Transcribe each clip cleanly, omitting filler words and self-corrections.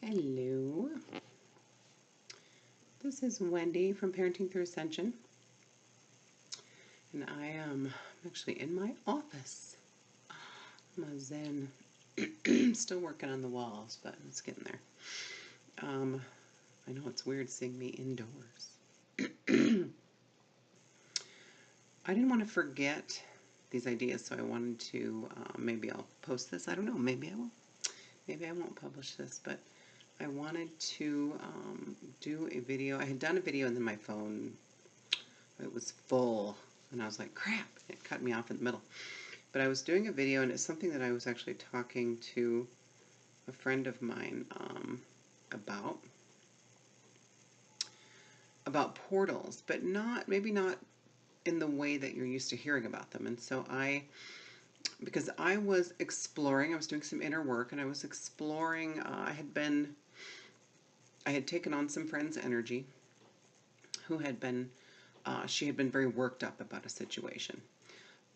Hello, this is Wendy from Parenting Through Ascension, and I am actually in my office. I'm a Zen, still working on the walls, but it's getting there. I know it's weird seeing me indoors. I didn't want to forget these ideas, so I wanted to, maybe I'll post this. I don't know, maybe I will. Maybe I won't publish this, but I wanted to do a video. I had done a video and then my phone, it was full, and I was like, crap, it cut me off in the middle. But I was doing a video, and it's something that I was actually talking to a friend of mine about portals, but maybe not in the way that you're used to hearing about them. And so because I was exploring, I was doing some inner work, and I was exploring, I had taken on some friend's energy who had been, she had been very worked up about a situation.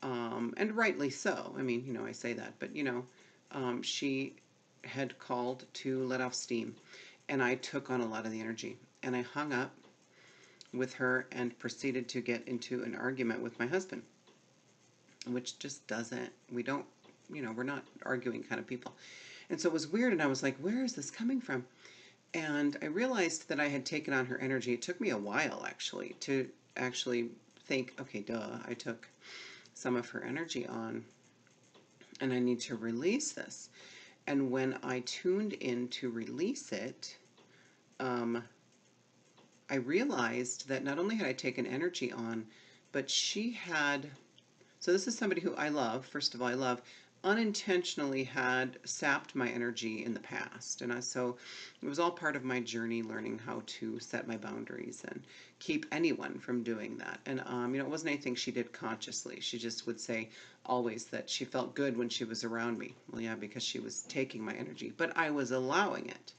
And rightly so. I mean, I say that, but she had called to let off steam, and I took on a lot of the energy, and I hung up with her and proceeded to get into an argument with my husband, which just doesn't, we're not arguing kind of people. And so it was weird, and I was like, where is this coming from? And I realized that I had taken on her energy. It took me a while, actually, to actually think, okay, duh, I took some of her energy on, and I need to release this. And when I tuned in to release it, I realized that not only had I taken energy on, but so this is somebody who I love, first of all, unintentionally had sapped my energy in the past. And so it was all part of my journey learning how to set my boundaries and keep anyone from doing that. And, it wasn't anything she did consciously. She just would say always that she felt good when she was around me. Well, yeah, because she was taking my energy, but I was allowing it.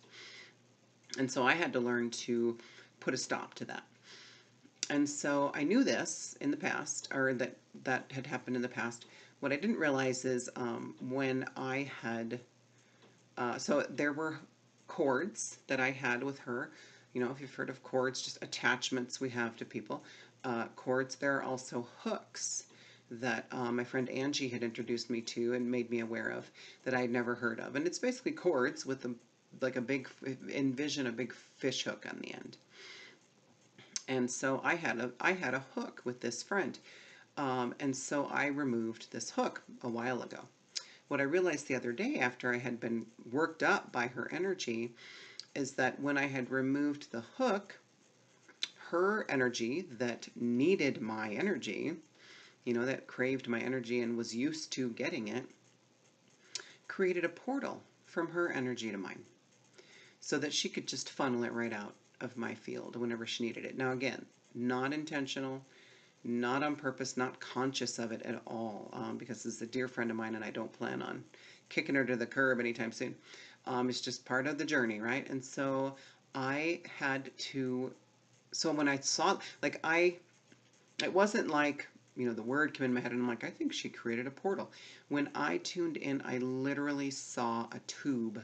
And so I had to learn to put a stop to that. And so I knew this in the past, or that had happened in the past. What I didn't realize is when I had, so there were cords that I had with her. If you've heard of cords, just attachments we have to people. Cords, there are also hooks that my friend Angie had introduced me to and made me aware of that I had never heard of. And it's basically cords with envision a big fish hook on the end. And so I had a hook with this friend. And so I removed this hook a while ago. What I realized the other day after I had been worked up by her energy is that when I had removed the hook, her energy that needed my energy, that craved my energy and was used to getting it, created a portal from her energy to mine so that she could just funnel it right out of my field whenever she needed it. Now, again, not intentional, not on purpose, not conscious of it at all, because this is a dear friend of mine and I don't plan on kicking her to the curb anytime soon. It's just part of the journey, right? And so I had to, so when I saw, it wasn't like, the word came in my head and I'm like, I think she created a portal. When I tuned in, I literally saw a tube,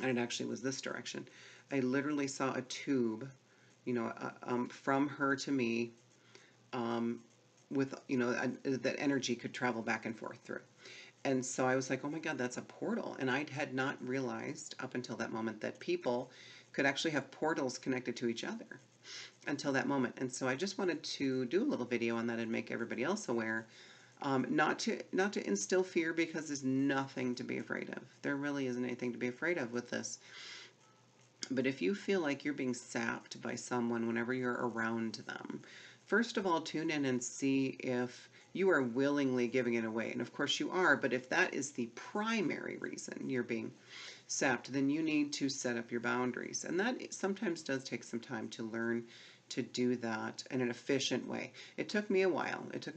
and it actually was this direction. I literally saw a tube, from her to me, with, that energy could travel back and forth through. And so I was like, oh my God, that's a portal. And I had not realized up until that moment that people could actually have portals connected to each other until that moment. And so I just wanted to do a little video on that and make everybody else aware. Not to instill fear, because there's nothing to be afraid of. There really isn't anything to be afraid of with this. But if you feel like you're being sapped by someone whenever you're around them, first of all, tune in and see if you are willingly giving it away. And of course you are, but if that is the primary reason you're being sapped, then you need to set up your boundaries. And that sometimes does take some time to learn to do that in an efficient way. It took me a while. And for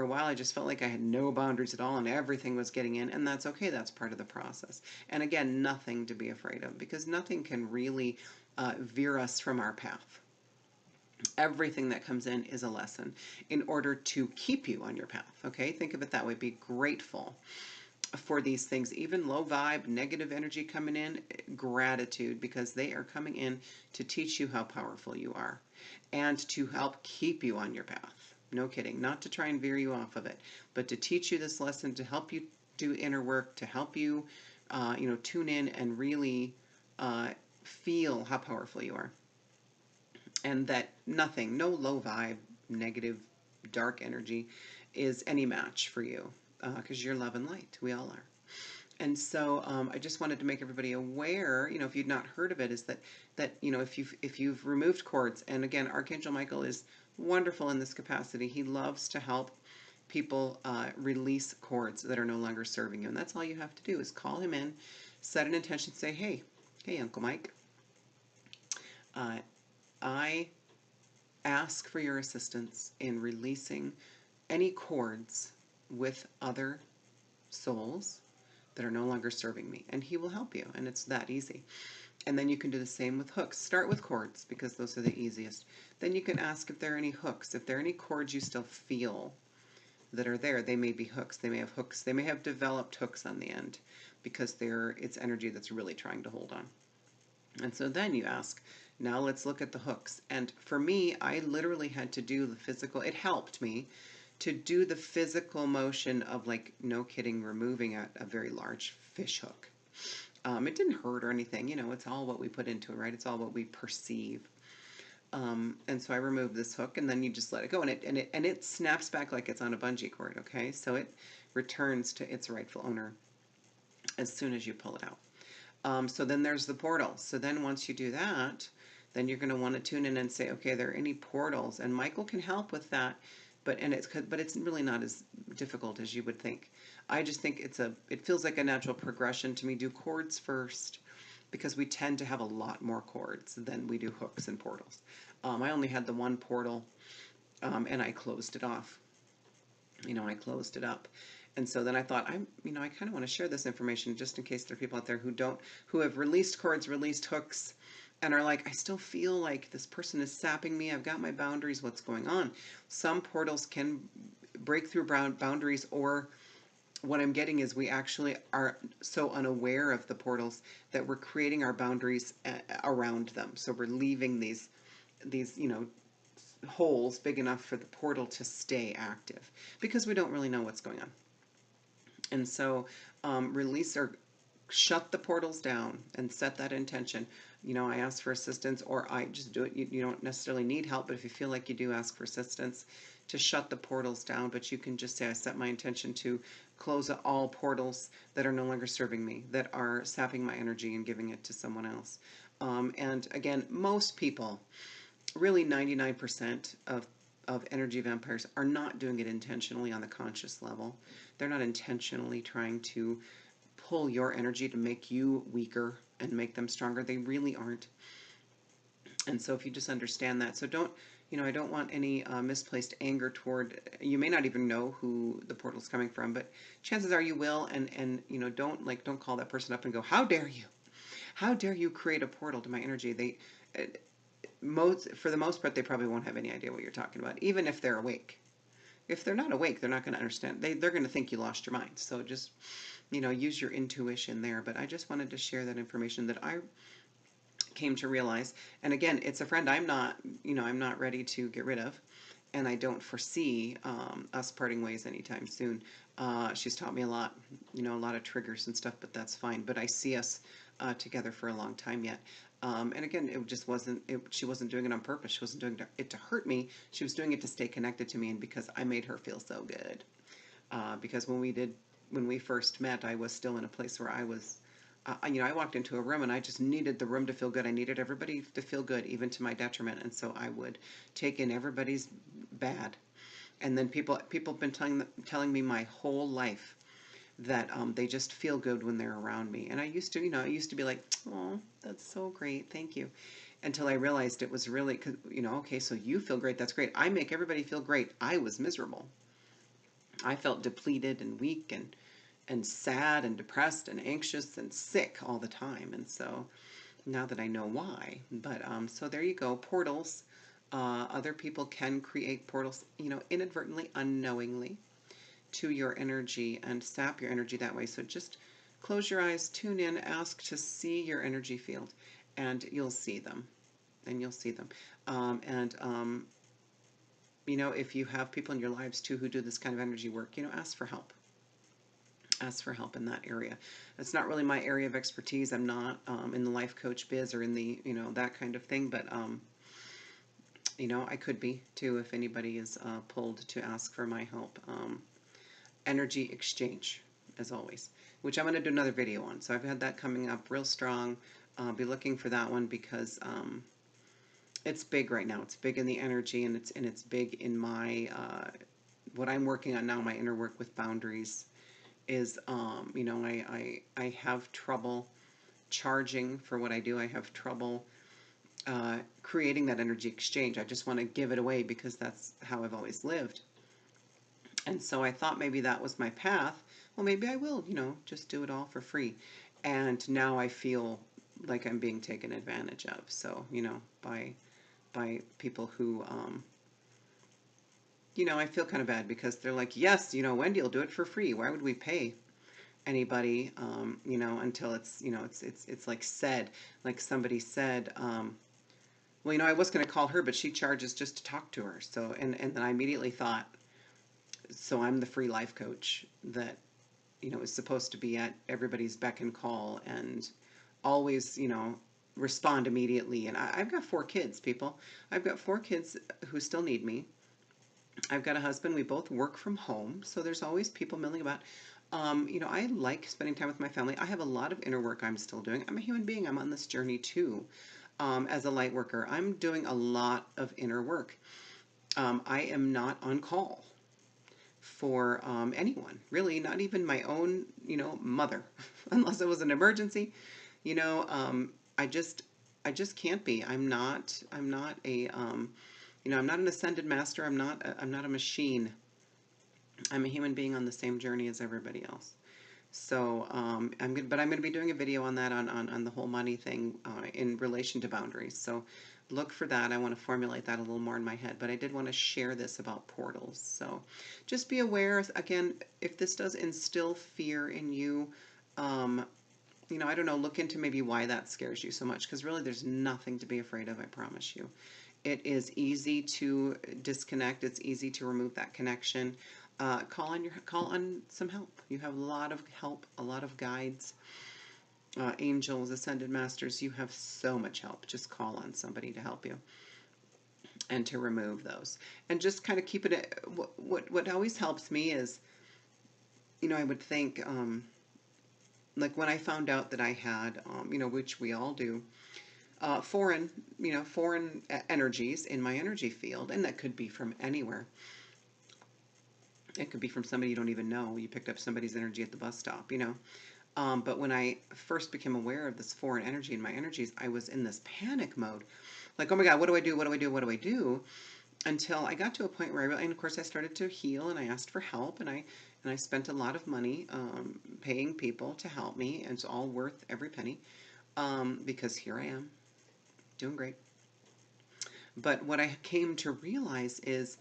a while, I just felt like I had no boundaries at all and everything was getting in, and that's okay. That's part of the process. And again, nothing to be afraid of, because nothing can really veer us from our path. Everything that comes in is a lesson in order to keep you on your path. Okay, think of it that way. Be grateful for these things, even low vibe, negative energy coming in, gratitude, because they are coming in to teach you how powerful you are and to help keep you on your path. No kidding. Not to try and veer you off of it, but to teach you this lesson, to help you do inner work, to help you, tune in and really feel how powerful you are. And that nothing, no low vibe, negative, dark energy is any match for you because you're love and light. We all are. And so I just wanted to make everybody aware, if you'd not heard of it, is that if you've removed cords, and again, Archangel Michael is wonderful in this capacity. He loves to help people release cords that are no longer serving you, and that's all you have to do is call him in, set an intention, say, hey, Uncle Mike, I ask for your assistance in releasing any cords with other souls that are no longer serving me, and he will help you, and it's that easy. And then you can do the same with hooks. Start with cords because those are the easiest. Then you can ask if there are any hooks. If there are any cords you still feel that are there, they may be hooks. They may have hooks. They may have developed hooks on the end because it's energy that's really trying to hold on. And so then you ask, now let's look at the hooks. And for me, I literally had to do the physical. It helped me to do the physical motion of, like, no kidding, removing a very large fish hook. It didn't hurt or anything. It's all what we put into it, right? It's all what we perceive. And so I removed this hook, and then you just let it go, and it snaps back like it's on a bungee cord. Okay, so it returns to its rightful owner as soon as you pull it out. So then there's the portal. So then once you do that, then you're going to want to tune in and say, okay, there are any portals, and Michael can help with that. But it's really not as difficult as you would think. I just think it feels like a natural progression to me. Do cords first, because we tend to have a lot more cords than we do hooks and portals. I only had the one portal, and I closed it off. I closed it up. And so then I thought, I kind of want to share this information just in case there are people out there who have released cords, released hooks, and are like, I still feel like this person is sapping me. I've got my boundaries. What's going on? Some portals can break through boundaries, or what I'm getting is we actually are so unaware of the portals that we're creating our boundaries around them. So we're leaving these holes big enough for the portal to stay active because we don't really know what's going on. And so release or shut the portals down and set that intention. I ask for assistance, or I just do it. You don't necessarily need help, but if you feel like you do, ask for assistance to shut the portals down. But you can just say, I set my intention to close all portals that are no longer serving me, that are sapping my energy and giving it to someone else. And again, most people, really 99% of energy vampires, are not doing it intentionally on the conscious level. They're not intentionally trying to pull your energy to make you weaker and make them stronger. They really aren't. And so if you just understand that, so I don't want any misplaced anger toward, you may not even know who the portal's coming from, but chances are you will, and don't call that person up and go, how dare you create a portal to my energy. For the most part, they probably won't have any idea what you're talking about, even if they're awake. If they're not awake, they're not going to understand. They're going to think you lost your mind. So just use your intuition there. But I just wanted to share that information that I came to realize. And again, it's a friend I'm not ready to get rid of, and I don't foresee us parting ways anytime soon. She's taught me a lot, a lot of triggers and stuff, but that's fine. But I see us together for a long time yet. And again, it just wasn't. She wasn't doing it on purpose. She wasn't doing it to hurt me. She was doing it to stay connected to me, and because I made her feel so good. Because when we first met, I was still in a place where I was, I walked into a room and I just needed the room to feel good. I needed everybody to feel good, even to my detriment. And so I would take in everybody's bad. And then people have been telling me my whole life that they just feel good when they're around me. And I used to be like, oh, that's so great, thank you. Until I realized it was really, okay, so you feel great, that's great. I make everybody feel great. I was miserable. I felt depleted and weak and sad and depressed and anxious and sick all the time. And so now that I know why, but so there you go, portals. Other people can create portals, inadvertently, unknowingly. to your energy and sap your energy that way. So just close your eyes, tune in, ask to see your energy field, and you'll see them. And you'll see them. And you know, if you have people in your lives too who do this kind of energy work, you know, ask for help. Ask for help in that area. It's not really my area of expertise. I'm not in the life coach biz or in the, you know, that kind of thing, but you know, I could be too if anybody is pulled to ask for my help. Energy exchange, as always, which I'm going to do another video on. So I've had that coming up real strong. Be looking for that one because it's big right now. It's big in the energy, and it's big in my what I'm working on now. My inner work with boundaries is, you know, I have trouble charging for what I do. I have trouble creating that energy exchange. I just want to give it away because that's how I've always lived. And so I thought maybe that was my path. Well, maybe I will, you know, just do it all for free. And now I feel like I'm being taken advantage of. So, you know, by people who, you know, I feel kind of bad because they're like, yes, you know, Wendy will do it for free. Why would we pay anybody, you know, until it's, you know, it's like said, like somebody said, well, you know, I was going to call her, but she charges just to talk to her. So, and then I immediately thought, so I'm the free life coach that, you know, is supposed to be at everybody's beck and call and always, you know, respond immediately. And I've got 4 kids, people. I've got 4 kids who still need me. I've got a husband. We both work from home. So there's always people milling about. You know, I like spending time with my family. I have a lot of inner work I'm still doing. I'm a human being. I'm on this journey too. As a light worker, I'm doing a lot of inner work. I am not on call for anyone, really, not even my own, you know, mother, unless it was an emergency. You know, I just can't be. I'm not a, you know, I'm not an ascended master. I'm not a machine. I'm a human being on the same journey as everybody else. So but I'm gonna be doing a video on that on the whole money thing in relation to boundaries. So look for that. I want to formulate that a little more in my head, but I did want to share this about portals. So just be aware. Again, if this does instill fear in you, you know, I don't know. Look into maybe why that scares you so much, because really, there's nothing to be afraid of. I promise you. It is easy to disconnect. It's easy to remove that connection. Call on some help. You have a lot of help, a lot of guides, angels, ascended masters. You have so much help. Just call on somebody to help you and to remove those. And just kind of keep it. What always helps me is, you know, I would think, like when I found out that I had, you know, which we all do, foreign, you know, foreign energies in my energy field, and that could be from anywhere. It could be from somebody you don't even know. You picked up somebody's energy at the bus stop, you know. But when I first became aware of this foreign energy in my energies, I was in this panic mode. Like, oh my God, what do I do? What do I do? What do I do? Until I got to a point where and of course I started to heal and I asked for help and I spent a lot of money paying people to help me, and it's all worth every penny because here I am doing great. But what I came to realize is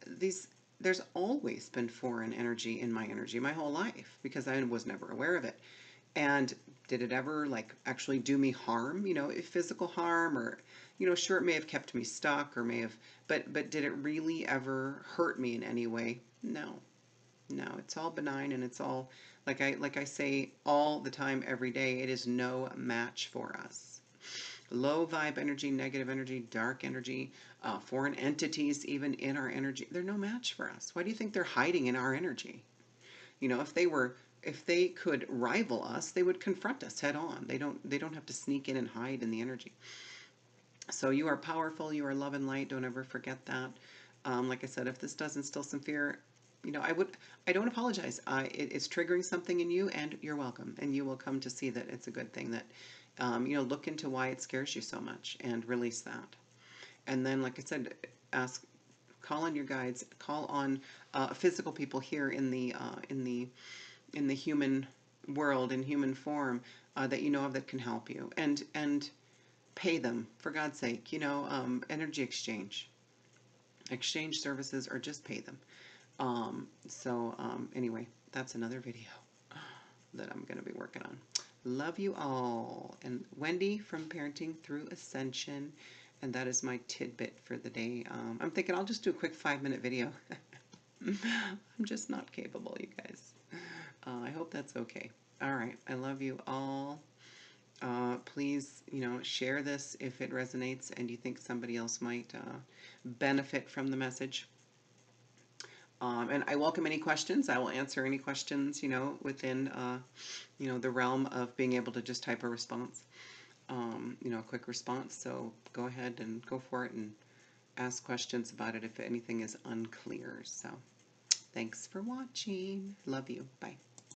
these there's always been foreign energy in my energy my whole life because I was never aware of it. And did it ever like actually do me harm, you know, if physical harm or, you know, sure, it may have kept me stuck or may have, but did it really ever hurt me in any way? No. No, it's all benign, and it's all like I say all the time every day, it is no match for us. Low vibe energy, negative energy, dark energy, foreign entities even in our energy, they're no match for us. Why do you think they're hiding in our energy? You know, if they could rival us, they would confront us head on. They don't have to sneak in and hide in the energy. So you are powerful, you are love and light. Don't ever forget that. Like I said, if this does instill some fear, you know, I don't apologize. It's triggering something in you, and you're welcome. And you will come to see that it's a good thing. That, you know, look into why it scares you so much and release that. And then, like I said, call on your guides, call on physical people here in the human world, in human form, that you know of that can help you, and pay them for God's sake. You know, energy exchange services, or just pay them. Anyway, that's another video that I'm going to be working on. Love you all. And Wendy from Parenting Through Ascension. And that is my tidbit for the day. I'm thinking I'll just do a quick 5-minute video. I'm just not capable, you guys. I hope that's okay. All right. I love you all. Please, share this if it resonates and you think somebody else might benefit from the message. And I welcome any questions. I will answer any questions, within, the realm of being able to just type a response, a quick response. So go ahead and go for it and ask questions about it if anything is unclear. So thanks for watching. Love you. Bye.